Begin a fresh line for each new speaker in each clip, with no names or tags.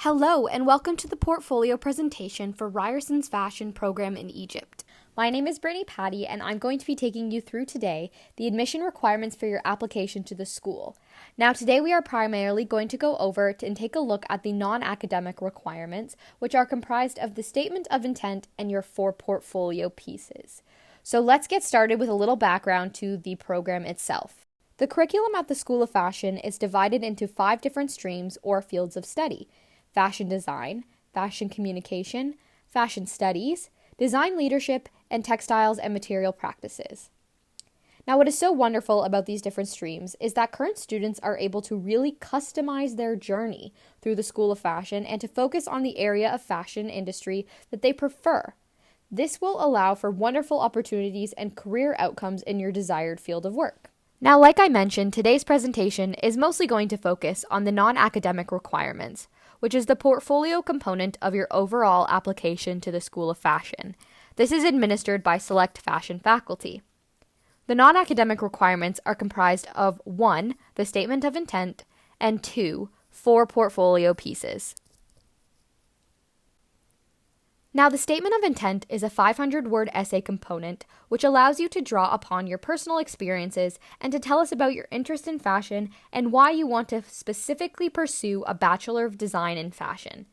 Hello, and welcome to the portfolio presentation for Ryerson's fashion program in Egypt. My name is Brittany Patty, and I'm going to be taking you through today the admission requirements for your application to the school. Now, today we are primarily going to go over and take a look at the non-academic requirements, which are comprised of the statement of intent and your 4 portfolio pieces. So let's get started with a little background to the program itself. The curriculum at the School of Fashion is divided into 5 different streams or fields of study: fashion design, fashion communication, fashion studies, design leadership, and textiles and material practices. Now, what is so wonderful about these different streams is that current students are able to really customize their journey through the School of Fashion and to focus on the area of fashion industry that they prefer. This will allow for wonderful opportunities and career outcomes in your desired field of work. Now, like I mentioned, today's presentation is mostly going to focus on the non-academic requirements, which is the portfolio component of your overall application to the School of Fashion. This is administered by select fashion faculty. The non-academic requirements are comprised of 1, the statement of intent, and 2, 4 portfolio pieces. Now, the statement of intent is a 500-word essay component, which allows you to draw upon your personal experiences and to tell us about your interest in fashion and why you want to specifically pursue a Bachelor of Design in Fashion.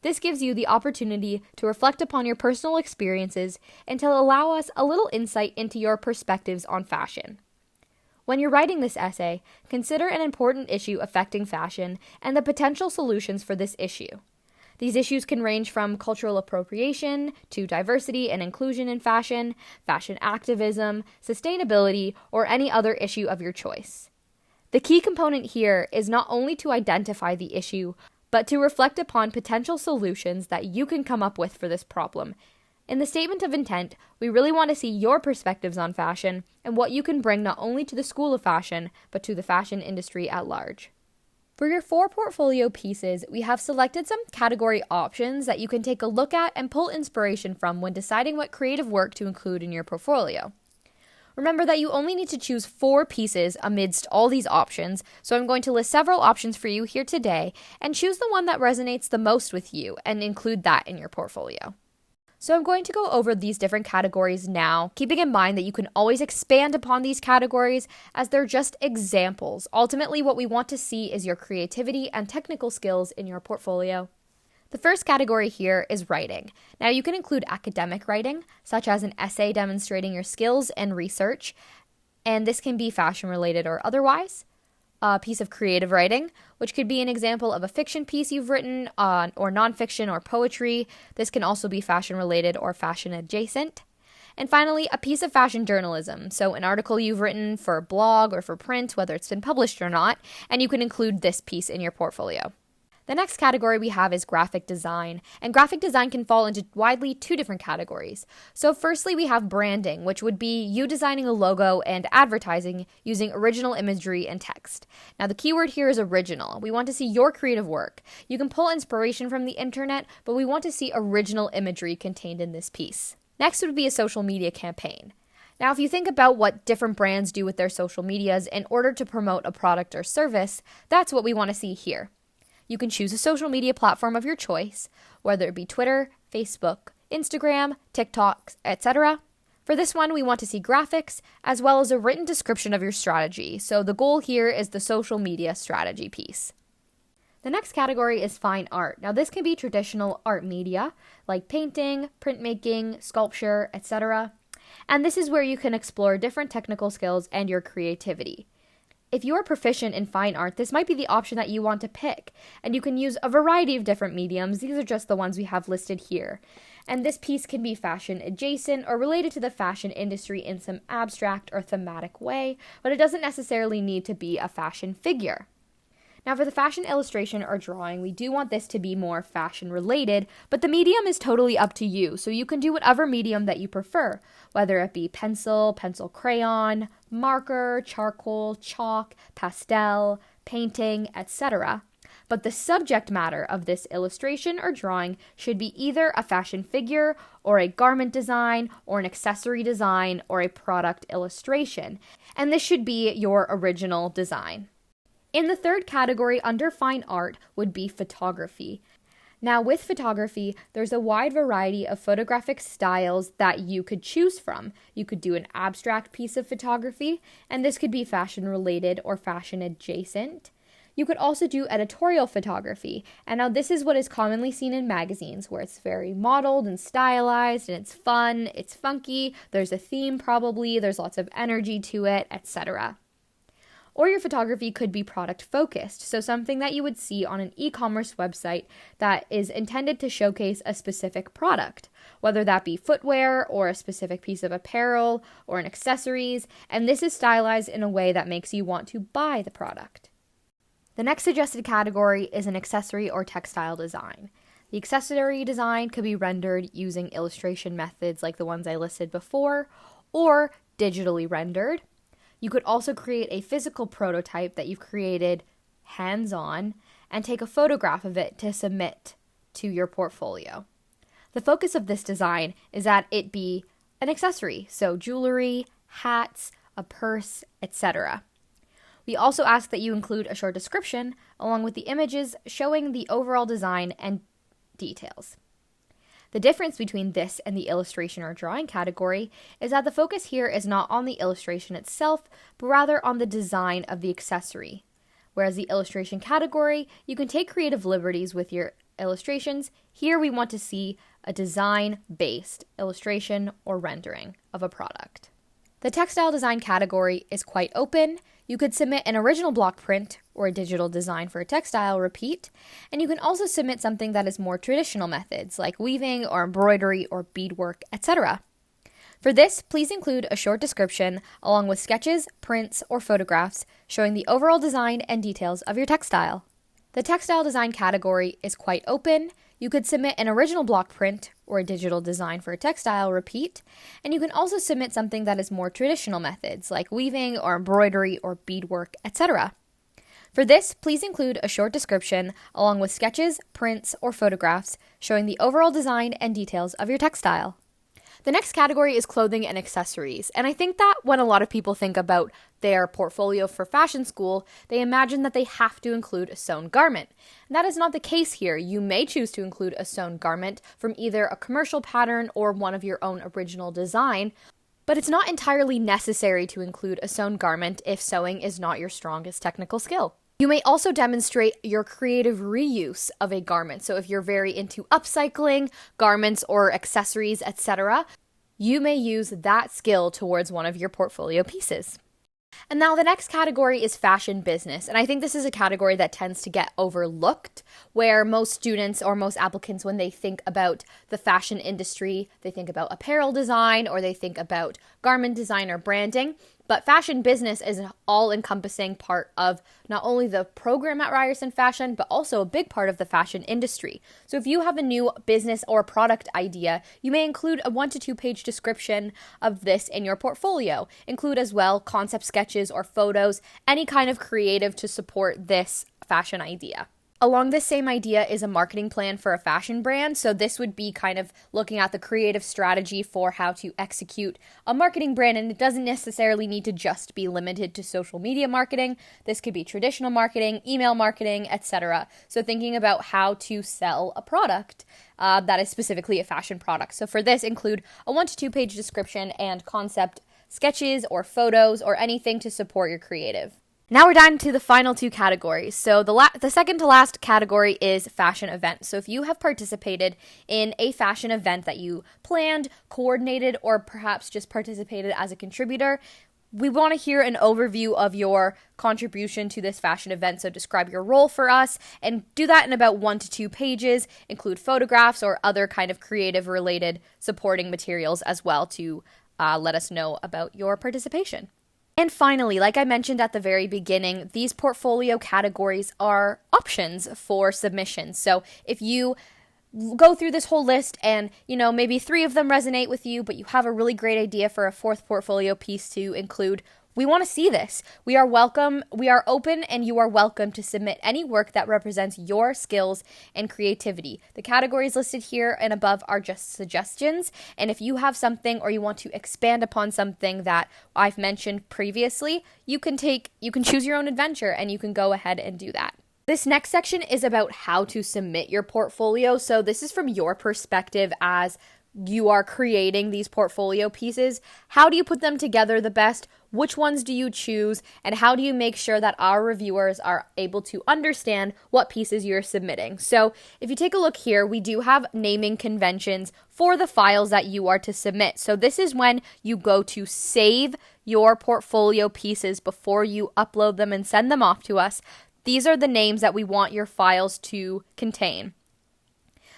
This gives you the opportunity to reflect upon your personal experiences and to allow us a little insight into your perspectives on fashion. When you're writing this essay, consider an important issue affecting fashion and the potential solutions for this issue. These issues can range from cultural appropriation to diversity and inclusion in fashion, fashion activism, sustainability, or any other issue of your choice. The key component here is not only to identify the issue, but to reflect upon potential solutions that you can come up with for this problem. In the statement of intent, we really want to see your perspectives on fashion and what you can bring not only to the School of Fashion, but to the fashion industry at large. For your 4 portfolio pieces, we have selected some category options that you can take a look at and pull inspiration from when deciding what creative work to include in your portfolio. Remember that you only need to choose 4 pieces amidst all these options, so I'm going to list several options for you here today and choose the one that resonates the most with you and include that in your portfolio. So I'm going to go over these different categories now, keeping in mind that you can always expand upon these categories as they're just examples. Ultimately, what we want to see is your creativity and technical skills in your portfolio. The first category here is writing. Now, you can include academic writing, such as an essay demonstrating your skills and research, and this can be fashion-related or otherwise. A piece of creative writing, which could be an example of a fiction piece you've written or nonfiction or poetry. This can also be fashion-related or fashion-adjacent. And finally, a piece of fashion journalism, so an article you've written for a blog or for print, whether it's been published or not, and you can include this piece in your portfolio. The next category we have is graphic design, and graphic design can fall into widely 2 different categories. So firstly, we have branding, which would be you designing a logo and advertising using original imagery and text. Now, the keyword here is original. We want to see your creative work. You can pull inspiration from the internet, but we want to see original imagery contained in this piece. Next would be a social media campaign. Now, if you think about what different brands do with their social medias in order to promote a product or service, that's what we want to see here. You can choose a social media platform of your choice, whether it be Twitter, Facebook, Instagram, TikTok, etc. For this one, we want to see graphics as well as a written description of your strategy. So the goal here is the social media strategy piece. The next category is fine art. Now, this can be traditional art media like painting, printmaking, sculpture, etc. And this is where you can explore different technical skills and your creativity. If you are proficient in fine art, this might be the option that you want to pick, and you can use a variety of different mediums. These are just the ones we have listed here. And this piece can be fashion adjacent or related to the fashion industry in some abstract or thematic way, but it doesn't necessarily need to be a fashion figure. Now, for the fashion illustration or drawing, we do want this to be more fashion related, but the medium is totally up to you, so you can do whatever medium that you prefer, whether it be pencil crayon, marker, charcoal, chalk, pastel, painting, etc. But the subject matter of this illustration or drawing should be either a fashion figure or a garment design or an accessory design or a product illustration, and this should be your original design. In the third category under fine art would be photography. Now, with photography, there's a wide variety of photographic styles that you could choose from. You could do an abstract piece of photography, and this could be fashion related or fashion adjacent. You could also do editorial photography, and now this is what is commonly seen in magazines, where it's very modeled and stylized, and it's fun, it's funky, there's a theme probably, there's lots of energy to it, etc. Or your photography could be product focused, so something that you would see on an e-commerce website that is intended to showcase a specific product, whether that be footwear or a specific piece of apparel or an accessories, and this is stylized in a way that makes you want to buy the product. The next suggested category is an accessory or textile design. The accessory design could be rendered using illustration methods like the ones I listed before, or digitally rendered. You could also create a physical prototype that you've created hands-on and take a photograph of it to submit to your portfolio. The focus of this design is that it be an accessory, so jewelry, hats, a purse, etc. We also ask that you include a short description along with the images showing the overall design and details. The difference between this and the illustration or drawing category is that the focus here is not on the illustration itself, but rather on the design of the accessory. Whereas the illustration category, you can take creative liberties with your illustrations. Here we want to see a design-based illustration or rendering of a product. The textile design category is quite open. You could submit an original block print or a digital design for a textile repeat, and you can also submit something that is more traditional methods like weaving or embroidery or beadwork, etc. For this, please include a short description along with sketches, prints, or photographs showing the overall design and details of your textile. The textile design category is quite open. You could submit an original block print or a digital design for a textile repeat, and you can also submit something that is more traditional methods like weaving or embroidery or beadwork, etc. For this, please include a short description along with sketches, prints, or photographs showing the overall design and details of your textile. The next category is clothing and accessories, and I think that when a lot of people think about their portfolio for fashion school, they imagine that they have to include a sewn garment. And that is not the case here. You may choose to include a sewn garment from either a commercial pattern or one of your own original design, but it's not entirely necessary to include a sewn garment if sewing is not your strongest technical skill. You may also demonstrate your creative reuse of a garment. So if you're very into upcycling garments or accessories, etc., you may use that skill towards one of your portfolio pieces. And now the next category is fashion business. And I think this is a category that tends to get overlooked, where most students or most applicants, when they think about the fashion industry, they think about apparel design or they think about garment design or branding. But fashion business is an all-encompassing part of not only the program at Ryerson Fashion, but also a big part of the fashion industry. So if you have a new business or product idea, you may include a 1 to 2 page description of this in your portfolio. Include as well concept sketches or photos, any kind of creative to support this fashion idea. Along this same idea is a marketing plan for a fashion brand. So this would be kind of looking at the creative strategy for how to execute a marketing brand. And it doesn't necessarily need to just be limited to social media marketing. This could be traditional marketing, email marketing, etc. So thinking about how to sell a product that is specifically a fashion product. So for this, include a 1 to 2 page description and concept sketches or photos or anything to support your creative. Now we're down to the final 2 categories. So the second to last category is fashion event. So if you have participated in a fashion event that you planned, coordinated, or perhaps just participated as a contributor, we want to hear an overview of your contribution to this fashion event. So describe your role for us and do that in about 1 to 2 pages. Include photographs or other kind of creative related supporting materials as well to let us know about your participation. And finally, like I mentioned at the very beginning, these portfolio categories are options for submissions. So if you go through this whole list and, maybe 3 of them resonate with you, but you have a really great idea for a 4th portfolio piece to include, we want to see this. We are open, and you are welcome to submit any work that represents your skills and creativity. The categories listed here and above are just suggestions, and if you have something or you want to expand upon something that I've mentioned previously, you can choose your own adventure and you can go ahead and do that. This next section is about how to submit your portfolio. So this is from your perspective as you are creating these portfolio pieces. How do you put them together the best? Which ones do you choose? And how do you make sure that our reviewers are able to understand what pieces you're submitting? So if you take a look here, we do have naming conventions for the files that you are to submit. So this is when you go to save your portfolio pieces before you upload them and send them off to us. These are the names that we want your files to contain.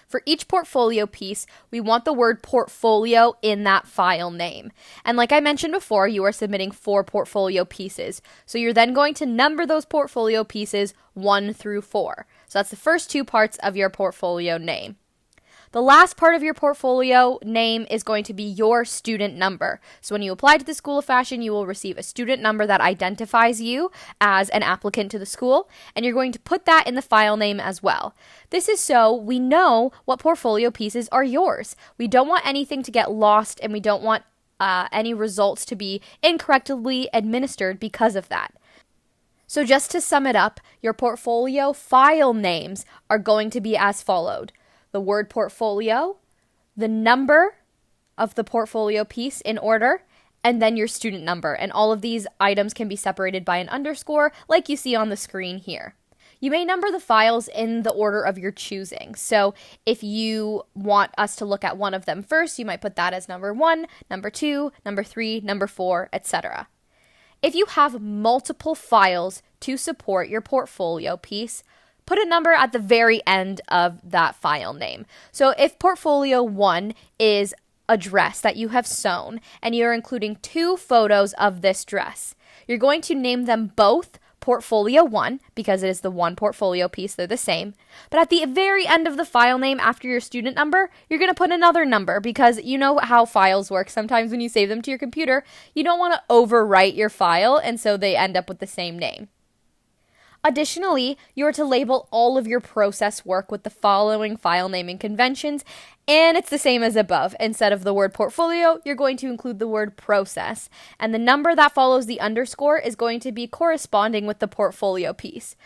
For each portfolio piece, we want the word portfolio in that file name. And like I mentioned before, you are submitting 4 portfolio pieces. So you're then going to number those portfolio pieces 1 through 4. So that's the first 2 parts of your portfolio name. The last part of your portfolio name is going to be your student number. So when you apply to the School of Fashion, you will receive a student number that identifies you as an applicant to the school, and you're going to put that in the file name as well. This is so we know what portfolio pieces are yours. We don't want anything to get lost, and we don't want any results to be incorrectly administered because of that. So just to sum it up, your portfolio file names are going to be as followed. The word portfolio, the number of the portfolio piece in order, and then your student number. And all of these items can be separated by an underscore like you see on the screen here. You may number the files in the order of your choosing. So if you want us to look at one of them first, you might put that as number 1, number 2, number 3, number 4, etc. If you have multiple files to support your portfolio piece, put a number at the very end of that file name. So if portfolio 1 is a dress that you have sewn and you're including 2 photos of this dress, you're going to name them both portfolio 1 because it is the one portfolio piece, they're the same. But at the very end of the file name after your student number, you're going to put another number because you know how files work. Sometimes when you save them to your computer, you don't want to overwrite your file, and so they end up with the same name. Additionally, you are to label all of your process work with the following file naming conventions, and it's the same as above. Instead of the word portfolio, you're going to include the word process, and the number that follows the underscore is going to be corresponding with the portfolio piece.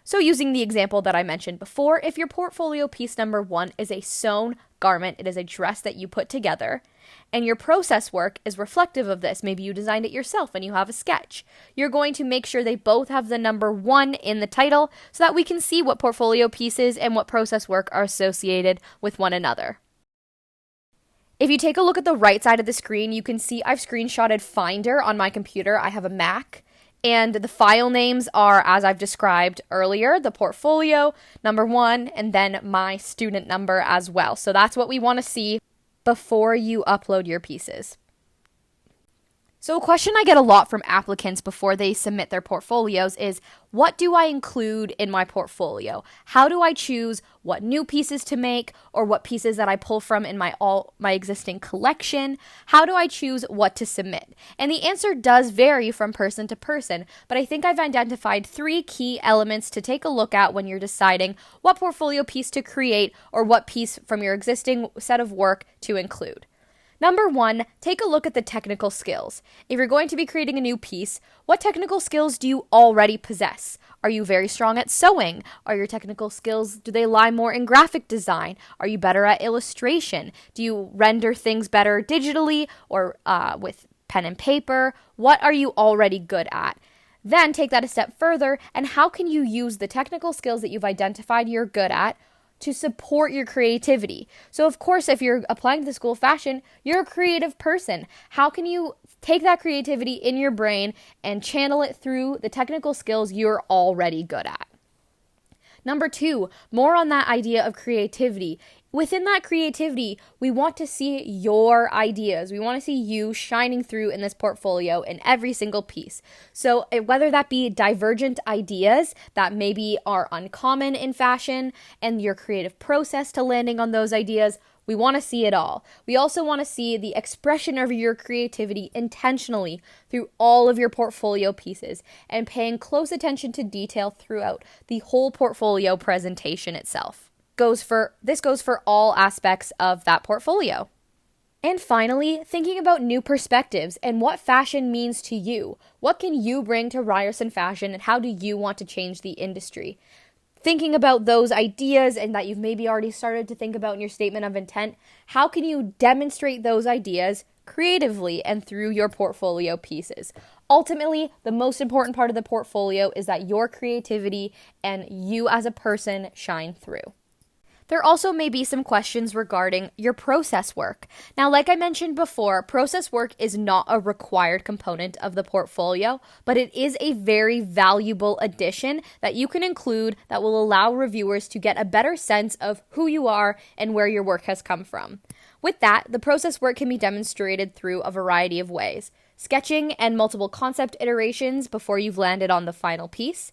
So using the example that I mentioned before, if your portfolio piece number 1 is a sewn garment, it is a dress that you put together, and your process work is reflective of this, maybe you designed it yourself and you have a sketch, you're going to make sure they both have the number 1 in the title so that we can see what portfolio pieces and what process work are associated with one another. If you take a look at the right side of the screen, you can see I've screenshotted Finder on my computer. I have a Mac. And the file names are, as I've described earlier, the portfolio, number 1, and then my student number as well. So that's what we want to see before you upload your pieces. So a question I get a lot from applicants before they submit their portfolios is, what do I include in my portfolio? How do I choose what new pieces to make or what pieces that I pull from in my existing collection? How do I choose what to submit? And the answer does vary from person to person, but I think I've identified 3 key elements to take a look at when you're deciding what portfolio piece to create or what piece from your existing set of work to include. Number 1, take a look at the technical skills. If you're going to be creating a new piece, what technical skills do you already possess? Are you very strong at sewing? Are your technical skills, do they lie more in graphic design? Are you better at illustration? Do you render things better digitally or with pen and paper? What are you already good at? Then take that a step further, and how can you use the technical skills that you've identified you're good at to support your creativity? So of course, if you're applying to the School of Fashion, you're a creative person. How can you take that creativity in your brain and channel it through the technical skills you're already good at? Number 2, more on that idea of creativity. Within that creativity, we want to see your ideas. We want to see you shining through in this portfolio in every single piece. So whether that be divergent ideas that maybe are uncommon in fashion and your creative process to landing on those ideas, we want to see it all. We also want to see the expression of your creativity intentionally through all of your portfolio pieces and paying close attention to detail throughout the whole portfolio presentation itself. This goes for all aspects of that portfolio. And finally, thinking about new perspectives and what fashion means to you. What can you bring to Ryerson Fashion and how do you want to change the industry? thinking about those ideas and that you've maybe already started to think about in your statement of intent, how can you demonstrate those ideas creatively and through your portfolio pieces? Ultimately, the most important part of the portfolio is that your creativity and you as a person shine through. There also may be some questions regarding your process work. Now, like I mentioned before, process work is not a required component of the portfolio, but it is a very valuable addition that you can include that will allow reviewers to get a better sense of who you are and where your work has come from. With that, the process work can be demonstrated through a variety of ways: sketching and multiple concept iterations before you've landed on the final piece.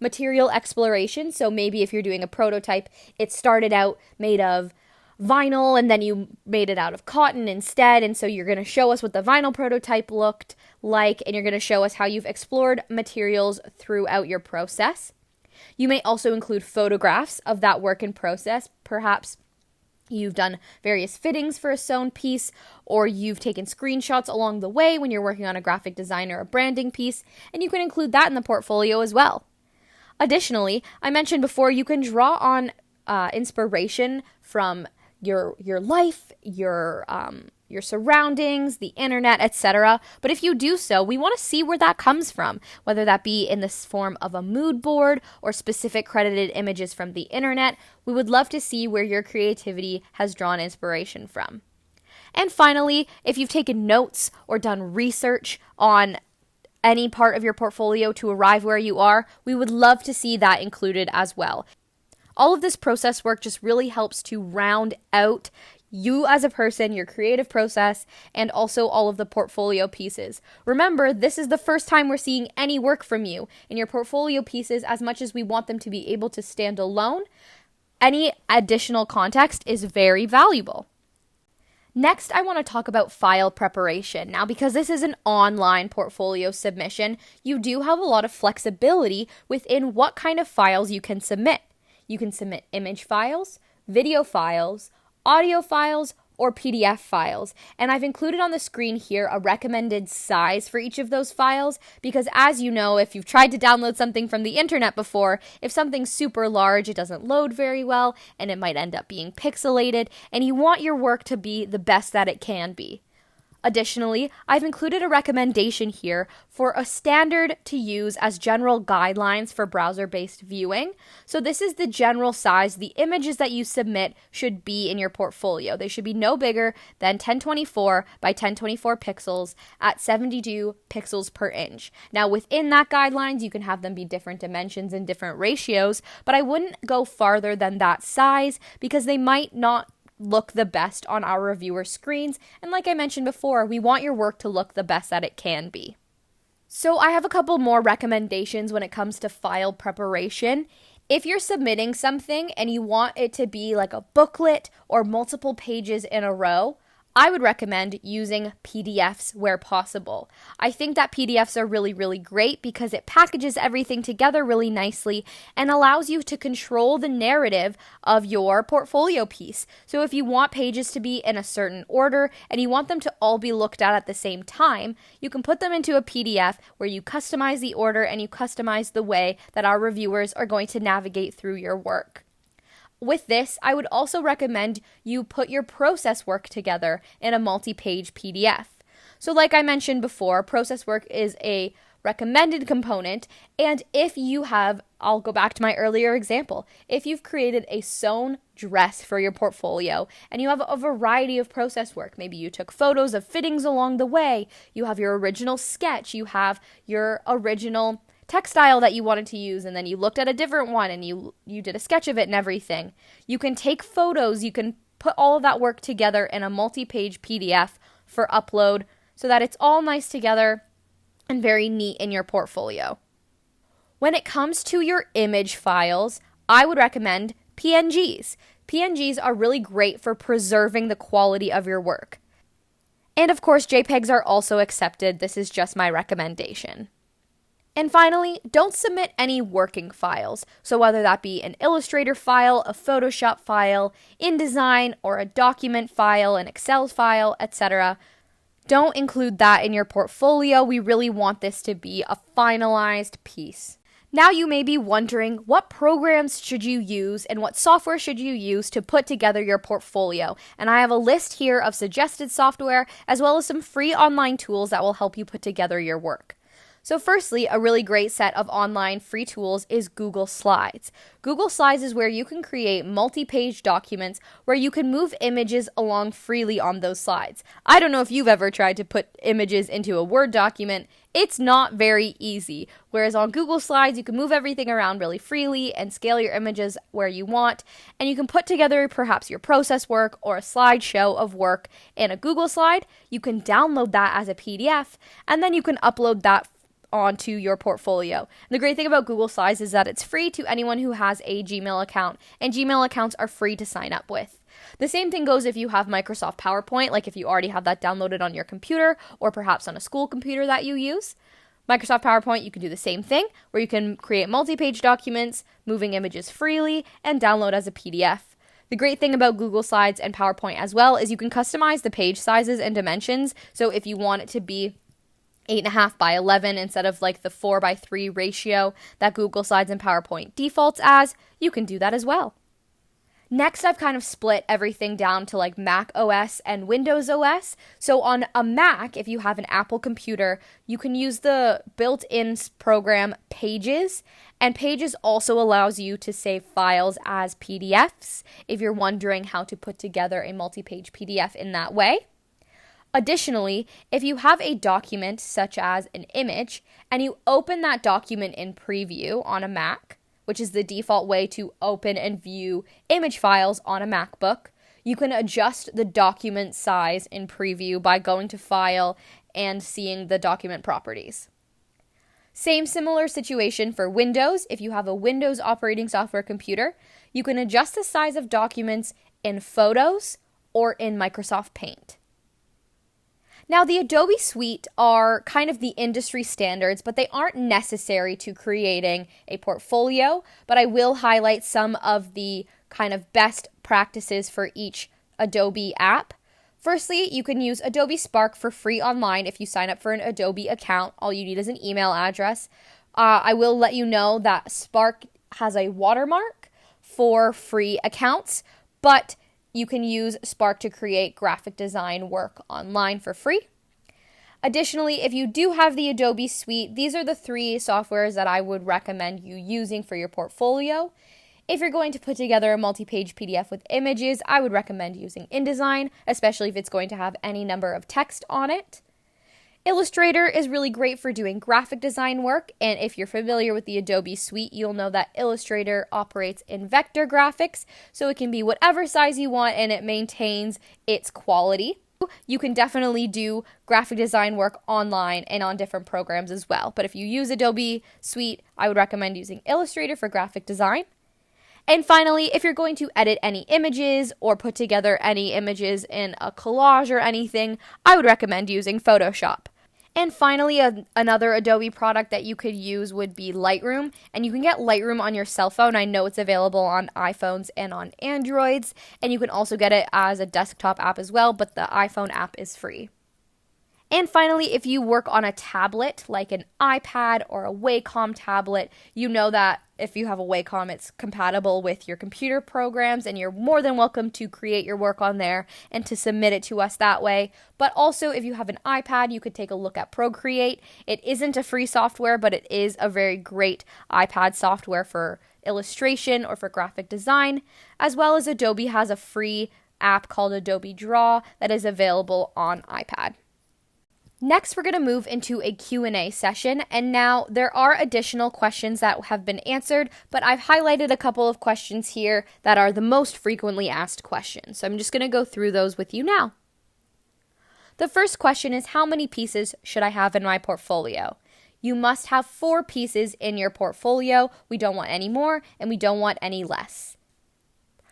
Material exploration, so maybe if you're doing a prototype, it started out made of vinyl and then you made it out of cotton instead, and so you're going to show us what the vinyl prototype looked like, and you're going to show us how you've explored materials throughout your process. You may also include photographs of that work in process. Perhaps you've done various fittings for a sewn piece, or you've taken screenshots along the way when you're working on a graphic design or a branding piece, and you can include that in the portfolio as well. Additionally, I mentioned before, you can draw on inspiration from your life, your surroundings, the internet, etc. But if you do so, we want to see where that comes from, whether that be in the form of a mood board or specific credited images from the internet. We would love to see where your creativity has drawn inspiration from. And finally, if you've taken notes or done research on any part of your portfolio to arrive where you are, we would love to see that included as well. All of this process work just really helps to round out you as a person, your creative process, and also all of the portfolio pieces. Remember, this is the first time we're seeing any work from you, and your portfolio pieces, as much as we want them to be able to stand alone, any additional context is very valuable. Next, I want to talk about file preparation. Now, because this is an online portfolio submission, you do have a lot of flexibility within what kind of files you can submit. You can submit image files, video files, audio files, or PDF files. And I've included on the screen here a recommended size for each of those files because, as you know, if you've tried to download something from the internet before, if something's super large, it doesn't load very well and it might end up being pixelated, and you want your work to be the best that it can be. Additionally, I've included a recommendation here for a standard to use as general guidelines for browser-based viewing. So this is the general size the images that you submit should be in your portfolio. They should be no bigger than 1024 by 1024 pixels at 72 pixels per inch. Now, within that guidelines, you can have them be different dimensions and different ratios, but I wouldn't go farther than that size because they might not look the best on our reviewer screens. And like I mentioned before, we want your work to look the best that it can be. So I have a couple more recommendations when it comes to file preparation. If you're submitting something and you want it to be like a booklet or multiple pages in a row, I would recommend using PDFs where possible. I think that PDFs are really, really great because it packages everything together really nicely and allows you to control the narrative of your portfolio piece. So if you want pages to be in a certain order and you want them to all be looked at the same time, you can put them into a PDF where you customize the order and you customize the way that our reviewers are going to navigate through your work. With this, I would also recommend you put your process work together in a multi-page PDF. So like I mentioned before, process work is a recommended component, and if you have, I'll go back to my earlier example, if you've created a sewn dress for your portfolio and you have a variety of process work, maybe you took photos of fittings along the way, you have your original sketch, you have your original textile that you wanted to use, and then you looked at a different one and you did a sketch of it and everything. You can take photos, you can put all of that work together in a multi-page PDF for upload so that it's all nice together and very neat in your portfolio. When it comes to your image files, I would recommend PNGs. PNGs are really great for preserving the quality of your work. And of course, JPEGs are also accepted. This is just my recommendation. And finally, don't submit any working files. So whether that be an Illustrator file, a Photoshop file, InDesign, or a document file, an Excel file, etc., don't include that in your portfolio. We really want this to be a finalized piece. Now you may be wondering, what programs should you use and what software should you use to put together your portfolio? And I have a list here of suggested software as well as some free online tools that will help you put together your work. So firstly, a really great set of online free tools is Google Slides. Google Slides is where you can create multi-page documents where you can move images along freely on those slides. I don't know if you've ever tried to put images into a Word document. It's not very easy. Whereas on Google Slides, you can move everything around really freely and scale your images where you want, and you can put together perhaps your process work or a slideshow of work in a Google Slide. You can download that as a PDF, and then you can upload that onto your portfolio. And the great thing about Google Slides is that it's free to anyone who has a Gmail account, and Gmail accounts are free to sign up with. The same thing goes if you have Microsoft PowerPoint, like if you already have that downloaded on your computer or perhaps on a school computer that you use. Microsoft PowerPoint, you can do the same thing, where you can create multi-page documents, moving images freely, and download as a PDF. The great thing about Google Slides and PowerPoint as well is you can customize the page sizes and dimensions. So if you want it to be 8.5 by 11 instead of like the 4 by 3 ratio that Google Slides and PowerPoint defaults as, you can do that as well. Next, I've kind of split everything down to like Mac OS and Windows OS. So on a Mac, if you have an Apple computer, you can use the built-in program Pages, and Pages also allows you to save files as PDFs if you're wondering how to put together a multi-page PDF in that way. Additionally, if you have a document such as an image and you open that document in Preview on a Mac, which is the default way to open and view image files on a MacBook, you can adjust the document size in Preview by going to File and seeing the document properties. Same similar situation for Windows. If you have a Windows operating software computer, you can adjust the size of documents in Photos or in Microsoft Paint. Now, the Adobe Suite are kind of the industry standards, but they aren't necessary to creating a portfolio, but I will highlight some of the kind of best practices for each Adobe app. Firstly, you can use Adobe Spark for free online if you sign up for an Adobe account. All you need is an email address. I will let you know that Spark has a watermark for free accounts, but you can use Spark to create graphic design work online for free. Additionally, if you do have the Adobe Suite, these are the 3 softwares that I would recommend you using for your portfolio. If you're going to put together a multi-page PDF with images, I would recommend using InDesign, especially if it's going to have any number of text on it. Illustrator is really great for doing graphic design work, and if you're familiar with the Adobe Suite, you'll know that Illustrator operates in vector graphics, so it can be whatever size you want and it maintains its quality. You can definitely do graphic design work online and on different programs as well, but if you use Adobe Suite, I would recommend using Illustrator for graphic design. And finally, if you're going to edit any images or put together any images in a collage or anything, I would recommend using Photoshop. And finally, another Adobe product that you could use would be Lightroom, and you can get Lightroom on your cell phone. I know it's available on iPhones and on Androids, and you can also get it as a desktop app as well, but the iPhone app is free. And finally, if you work on a tablet like an iPad or a Wacom tablet, you know that if you have a Wacom, it's compatible with your computer programs, and you're more than welcome to create your work on there and to submit it to us that way. But also, if you have an iPad, you could take a look at Procreate. It isn't a free software, but it is a very great iPad software for illustration or for graphic design, as well as Adobe has a free app called Adobe Draw that is available on iPad. Next, we're going to move into a Q&A session, and now there are additional questions that have been answered, but I've highlighted a couple of questions here that are the most frequently asked questions, so I'm just going to go through those with you now. The first question is, how many pieces should I have in my portfolio? You must have 4 pieces in your portfolio. We don't want any more, and we don't want any less.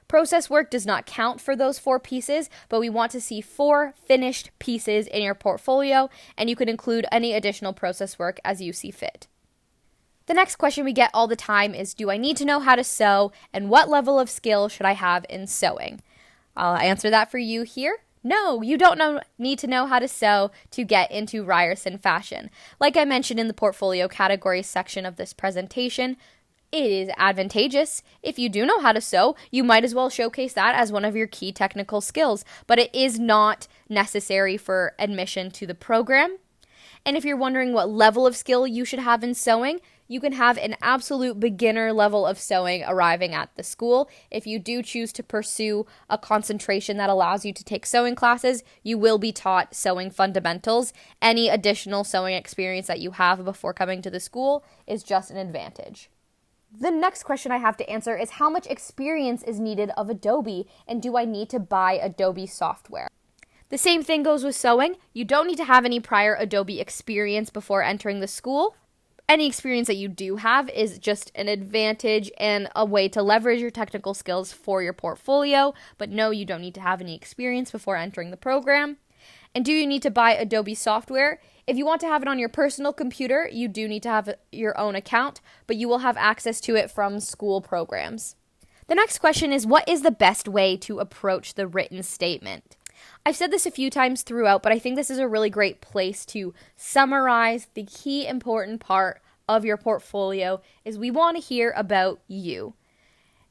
Process work does not count for those 4 pieces, but we want to see 4 finished pieces in your portfolio, and you can include any additional process work as you see fit. The next question we get all the time is, do I need to know how to sew, and what level of skill should I have in sewing? I'll answer that for you here. No, you don't need to know how to sew to get into Ryerson fashion. Like I mentioned in the portfolio categories section of this presentation, it is advantageous. If you do know how to sew, you might as well showcase that as one of your key technical skills, but it is not necessary for admission to the program. And if you're wondering what level of skill you should have in sewing, you can have an absolute beginner level of sewing arriving at the school. If you do choose to pursue a concentration that allows you to take sewing classes, you will be taught sewing fundamentals. Any additional sewing experience that you have before coming to the school is just an advantage. The next question I have to answer is how much experience is needed of Adobe, and do I need to buy Adobe software? The same thing goes with sewing. You don't need to have any prior Adobe experience before entering the school. Any experience that you do have is just an advantage and a way to leverage your technical skills for your portfolio. But no, you don't need to have any experience before entering the program. And do you need to buy Adobe software? If you want to have it on your personal computer, you do need to have your own account, but you will have access to it from school programs. The next question is, what is the best way to approach the written statement? I've said this a few times throughout, but I think this is a really great place to summarize the key important part of your portfolio is we want to hear about you.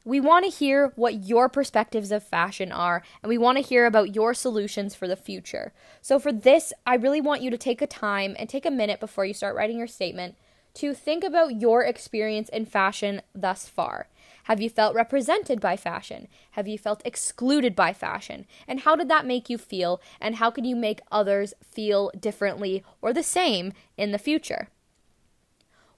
We want to hear what your perspectives of fashion are, and we want to hear about your solutions for the future. So for this, I really want you to take a time and take a minute before you start writing your statement to think about your experience in fashion thus far. Have you felt represented by fashion? Have you felt excluded by fashion? And how did that make you feel? And how can you make others feel differently or the same in the future?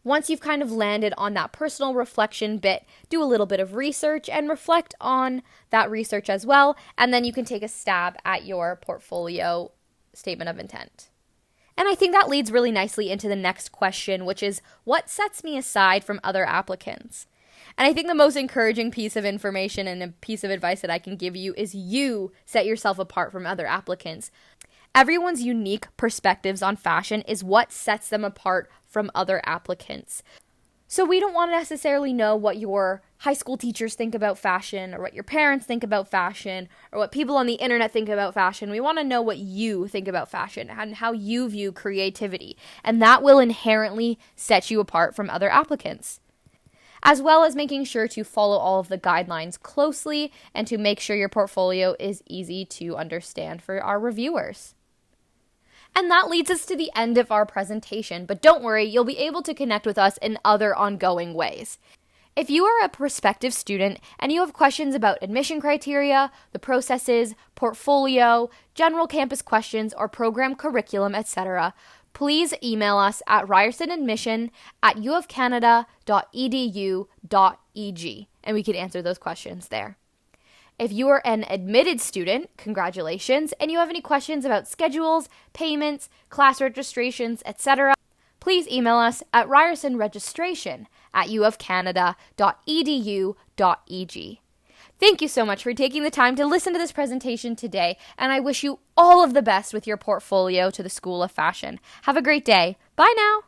Once you've kind of landed on that personal reflection bit, do a little bit of research and reflect on that research as well. And then you can take a stab at your portfolio statement of intent. And I think that leads really nicely into the next question, which is, what sets me aside from other applicants? And I think the most encouraging piece of information and a piece of advice that I can give you is you set yourself apart from other applicants. Everyone's unique perspectives on fashion is what sets them apart from other applicants. So we don't want to necessarily know what your high school teachers think about fashion or what your parents think about fashion or what people on the internet think about fashion. We want to know what you think about fashion and how you view creativity. And that will inherently set you apart from other applicants, as well as making sure to follow all of the guidelines closely and to make sure your portfolio is easy to understand for our reviewers. And that leads us to the end of our presentation, but don't worry, you'll be able to connect with us in other ongoing ways. If you are a prospective student and you have questions about admission criteria, the processes, portfolio, general campus questions, or program curriculum, etc., please email us at ryersonadmission@uofcanada.edu.eg, and we can answer those questions there. If you are an admitted student, congratulations, and you have any questions about schedules, payments, class registrations, etc., please email us at ryersonregistration@uofcanada.edu.eg. Thank you so much for taking the time to listen to this presentation today, and I wish you all of the best with your portfolio to the School of Fashion. Have a great day. Bye now.